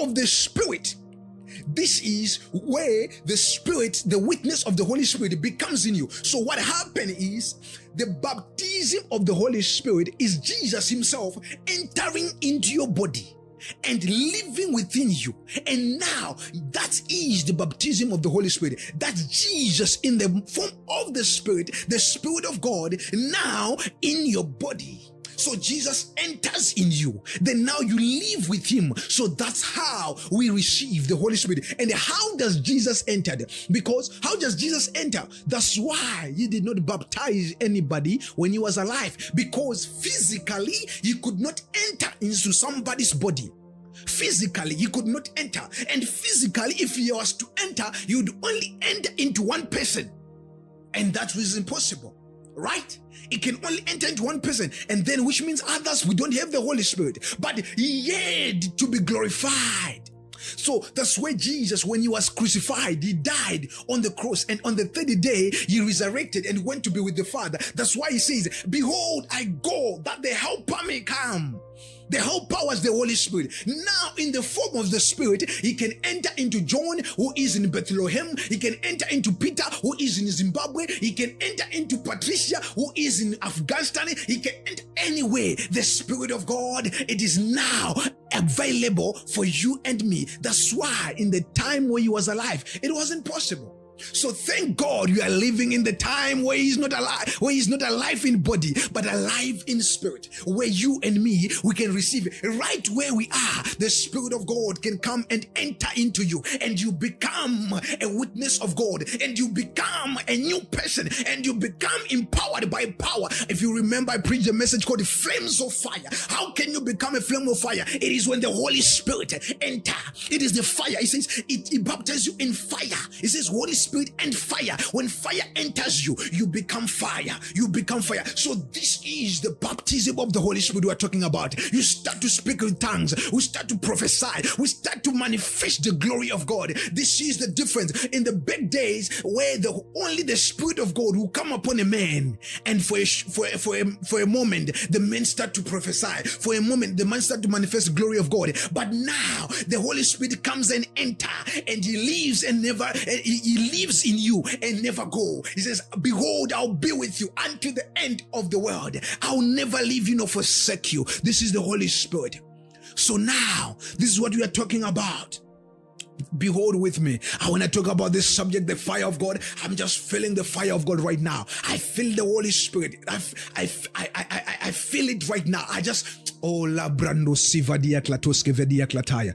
of the Spirit, this is where the Spirit, the witness of the Holy Spirit becomes in you. So what happened is the baptism of the Holy Spirit is Jesus himself entering into your body and living within you. And now that is the baptism of the Holy Spirit. That's Jesus in the form of the Spirit of God now in your body. So Jesus enters in you. Then now you live with him. So that's how we receive the Holy Spirit. And how does Jesus enter? Because how does Jesus enter? That's why he did not baptize anybody when he was alive. Because physically, he could not enter into somebody's body. Physically, he could not enter. And physically, if he was to enter, he would only enter into one person. And that was impossible. Right? It can only enter into one person, and then which means others, we don't have the Holy Spirit, but he had to be glorified. So that's where Jesus, when he was crucified, he died on the cross, and on the third day he resurrected and went to be with the Father. That's why he says, behold, I go that the helper may come. The helper was the Holy Spirit. Now in the form of the Spirit, he can enter into John, who is in Bethlehem. He can enter into Peter, who is in Zimbabwe. He can enter into Patricia, who is in Afghanistan. He can enter anywhere. The Spirit of God, it is now available for you and me. That's why in the time where he was alive, it wasn't possible. So thank God you are living in the time where he's not alive, in body, but alive in spirit, where you and me, we can receive it. Right where we are, the Spirit of God can come and enter into you, and you become a witness of God, and you become a new person, and you become empowered by power. If you remember, I preached a message called the Flames of Fire. How can you become a flame of fire? It is when the Holy Spirit enter. It is the fire. It says it baptizes you in fire. It says Holy Spirit and fire. When fire enters you, you become fire. You become fire. So this is the baptism of the Holy Spirit we are talking about. You start to speak in tongues. We start to prophesy. We start to manifest the glory of God. This is the difference. In the back days, where only the Spirit of God will come upon a man, and for a moment, the men start to prophesy. For a moment, the man start to manifest the glory of God. But now, the Holy Spirit comes and enter, and he lives and never. He lives in you and never go. He says, behold, I'll be with you until the end of the world. I'll never leave you nor forsake you. This is the Holy Spirit. So now, this is what we are talking about. Behold with me. I want to talk about this subject, the fire of God. I'm just feeling the fire of God right now. I feel the Holy Spirit. I feel it right now. I just, oh la brando sivadia klatoske vedia klataya.